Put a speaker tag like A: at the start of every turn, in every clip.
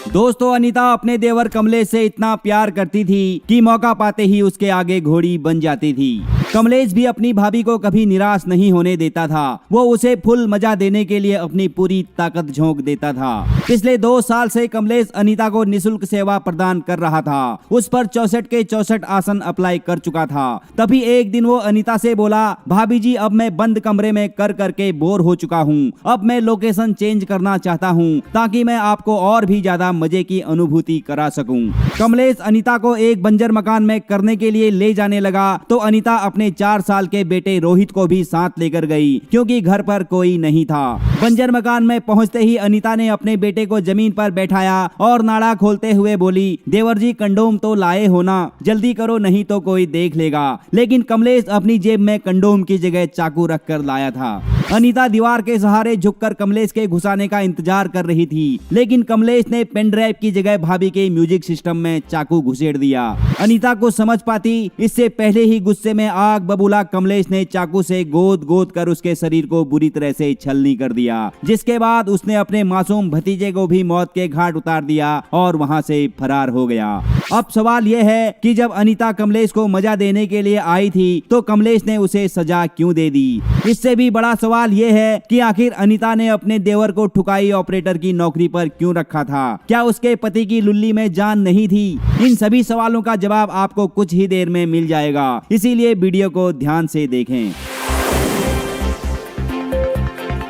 A: दोस्तों, अनीता अपने देवर कमलेश से इतना प्यार करती थी कि मौका पाते ही उसके आगे घोड़ी बन जाती थी। कमलेश भी अपनी भाभी को कभी निराश नहीं होने देता था। वो उसे फुल मजा देने के लिए अपनी पूरी ताकत झोंक देता था। पिछले 2 साल से कमलेश अनीता को निःशुल्क सेवा प्रदान कर रहा था। उस पर 64 के 64 आसन अप्लाई कर चुका था। तभी एक दिन वो अनीता से बोला, भाभी जी, अब मैं बंद कमरे में कर करके बोर हो चुका हूँ। अब मैं लोकेशन चेंज करना चाहता हूँ ताकि मैं आपको और भी ज्यादा मजे की अनुभूति करा सकूं। कमलेश अनीता को एक बंजर मकान में करने के लिए ले जाने लगा तो अनीता अपने 4 साल के बेटे रोहित को भी साथ लेकर गई, क्योंकि घर पर कोई नहीं था। बंजर मकान में पहुंचते ही अनीता ने अपने बेटे को जमीन पर बैठाया और नाड़ा खोलते हुए बोली, देवर जी, कंडोम तो लाए हो ना, जल्दी करो नहीं तो कोई देख लेगा। लेकिन कमलेश अपनी जेब में कंडोम की जगह चाकू रख कर लाया था। अनीता दीवार के सहारे झुककर कमलेश के घुसाने का इंतजार कर रही थी, लेकिन कमलेश ने पेन ड्राइव की जगह भाभी के म्यूजिक सिस्टम में चाकू घुसेड़ दिया। अनीता को समझ पाती इससे पहले ही गुस्से में आग बबूला कमलेश ने चाकू से गोद गोद कर उसके शरीर को बुरी तरह से छलनी कर दिया, जिसके बाद उसने अपने मासूम भतीजे को भी मौत के घाट उतार दिया और वहां से फरार हो गया। अब सवाल यह है कि जब अनीता कमलेश को मजा देने के लिए आई थी तो कमलेश ने उसे सजा क्यों दे दी। इससे भी बड़ा सवाल यह है कि आखिर अनीता ने अपने देवर को ठुकाई ऑपरेटर की नौकरी पर क्यों रखा था। क्या उसके पति की लुल्ली में जान नहीं थी? इन सभी सवालों का जवाब आपको कुछ ही देर में मिल जाएगा, इसीलिए वीडियो को ध्यान से देखें।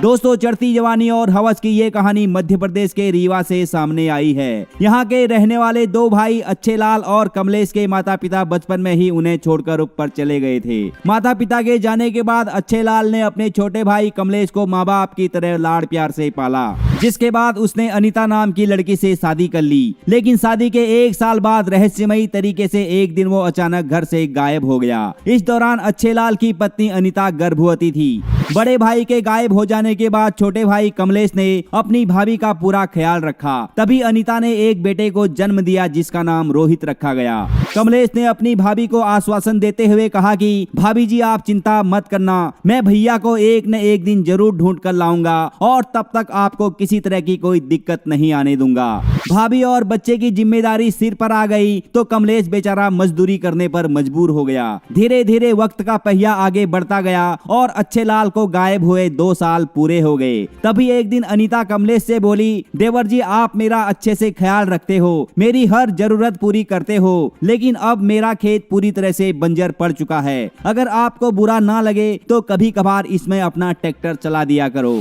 A: दोस्तों, चढ़ती जवानी और हवस की ये कहानी मध्य प्रदेश के रीवा से सामने आई है। यहाँ के रहने वाले 2 भाई अच्छे लाल और कमलेश के माता पिता बचपन में ही उन्हें छोड़कर ऊपर चले गए थे। माता पिता के जाने के बाद अच्छे लाल ने अपने छोटे भाई कमलेश को माँ बाप की तरह लाड़ प्यार से पाला, जिसके बाद उसने अनीता नाम की लड़की से शादी कर ली। लेकिन शादी के 1 साल बाद रहस्यमयी तरीके से एक दिन वो अचानक घर से गायब हो गया। इस दौरान अच्छे लाल की पत्नी अनीता गर्भवती थी। बड़े भाई के गायब हो जाने के बाद छोटे भाई कमलेश ने अपनी भाभी का पूरा ख्याल रखा। तभी अनीता ने एक बेटे को जन्म दिया जिसका नाम रोहित रखा गया। कमलेश ने अपनी भाभी को आश्वासन देते हुए कहा कि भाभी जी, आप चिंता मत करना, मैं भैया को एक न एक दिन जरूर ढूंढ कर लाऊंगा और तब तक आपको किसी तरह की कोई दिक्कत नहीं आने दूंगा। भाभी और बच्चे की जिम्मेदारी सिर पर आ गई तो कमलेश बेचारा मजदूरी करने पर मजबूर हो गया। धीरे धीरे वक्त का पहिया आगे बढ़ता गया और अच्छे लाल को गायब हुए 2 साल पूरे हो गए। तभी एक दिन अनीता कमलेश से बोली, देवर जी, आप मेरा अच्छे से ख्याल रखते हो, मेरी हर जरूरत पूरी करते हो, लेकिन अब मेरा खेत पूरी तरह से बंजर पड़ चुका है। अगर आपको बुरा ना लगे तो कभी कभार इसमें अपना ट्रैक्टर चला दिया करो।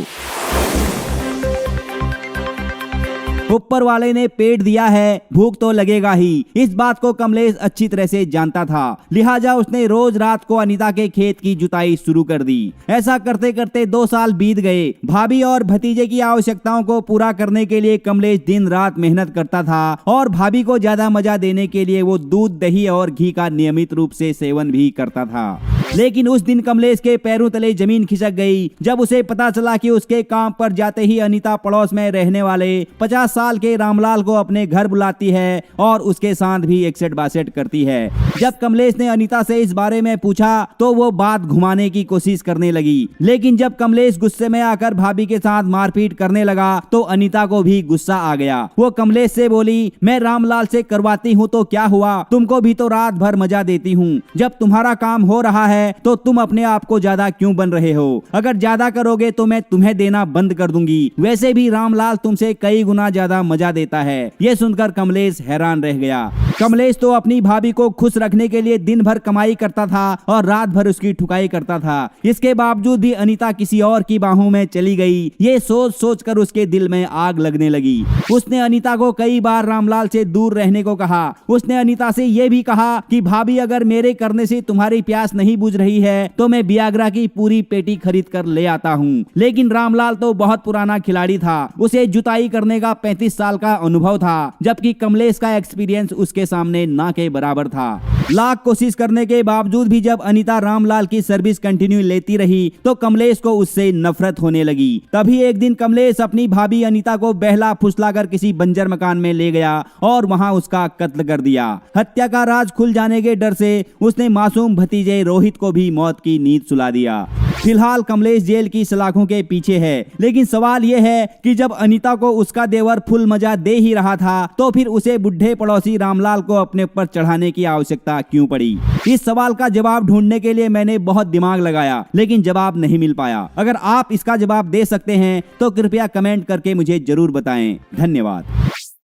A: ऊपर वाले ने पेट दिया है, भूख तो लगेगा ही। इस बात को कमलेश अच्छी तरह से जानता था, लिहाजा उसने रोज रात को अनीता के खेत की जुताई शुरू कर दी। ऐसा करते करते 2 साल बीत गए। भाभी और भतीजे की आवश्यकताओं को पूरा करने के लिए कमलेश दिन रात मेहनत करता था और भाभी को ज्यादा मजा देने के लिए वो दूध, दही और घी का नियमित रूप से सेवन भी करता था। लेकिन उस दिन कमलेश के पैरों तले जमीन खिसक गई जब उसे पता चला कि उसके काम पर जाते ही अनीता पड़ोस में रहने वाले 50 साल के रामलाल को अपने घर बुलाती है और उसके साथ भी एकसेट बासेट करती है। जब कमलेश ने अनीता से इस बारे में पूछा तो वो बात घुमाने की कोशिश करने लगी, लेकिन जब कमलेश गुस्से में आकर भाभी के साथ मारपीट करने लगा तो अनीता को भी गुस्सा आ गया। वो कमलेश से बोली, मैं रामलाल से करवाती हूँ तो क्या हुआ, तुमको भी तो रात भर मजा देती हूँ। जब तुम्हारा काम हो रहा है तो तुम अपने आप को ज्यादा क्यों बन रहे हो? अगर ज्यादा करोगे तो मैं तुम्हें देना बंद कर दूंगी। वैसे भी रामलाल तुमसे कई गुना ज्यादा मजा देता है। ये सुनकर कमलेश हैरान रह गया। कमलेश तो अपनी भाभी को खुश रखने के लिए दिन भर कमाई करता था और रात भर उसकी ठुकाई करता था। इसके बावजूद भी अनीता किसी और की बाहों में चली गई। ये सोच सोच कर उसके दिल में आग लगने लगी। उसने अनीता को कई बार रामलाल से दूर रहने को कहा। उसने अनीता से यह भी कहा कि भाभी, अगर मेरे करने से तुम्हारी प्यास नहीं बुझ रही है तो मैं वियाग्रा की पूरी पेटी खरीद कर ले आता हूँ। लेकिन रामलाल तो बहुत पुराना खिलाड़ी था, उसे जुताई करने का 35 साल का अनुभव था, जबकि कमलेश का एक्सपीरियंस उसके सामने ना के बराबर था। लाख कोशिश करने के बावजूद भी जब अनीता रामलाल की सर्विस कंटिन्यू लेती रही तो कमलेश को उससे नफरत होने लगी। तभी एक दिन कमलेश अपनी भाभी अनीता को बहला फुसलाकर किसी बंजर मकान में ले गया और वहां उसका कत्ल कर दिया। हत्या का राज खुल जाने के डर से उसने मासूम भतीजे रोहित को भी मौत की नींद सुला दिया। फिलहाल कमलेश जेल की सलाखों के पीछे है, लेकिन सवाल यह है कि जब अनीता को उसका देवर फुल मजा दे ही रहा था तो फिर उसे बुढ़े पड़ोसी रामलाल को अपने ऊपर चढ़ाने की आवश्यकता क्यों पड़ी? इस सवाल का जवाब ढूंढने के लिए मैंने बहुत दिमाग लगाया, लेकिन जवाब नहीं मिल पाया। अगर आप इसका जवाब दे सकते हैं तो कृपया कमेंट करके मुझे जरूर बताएं। धन्यवाद।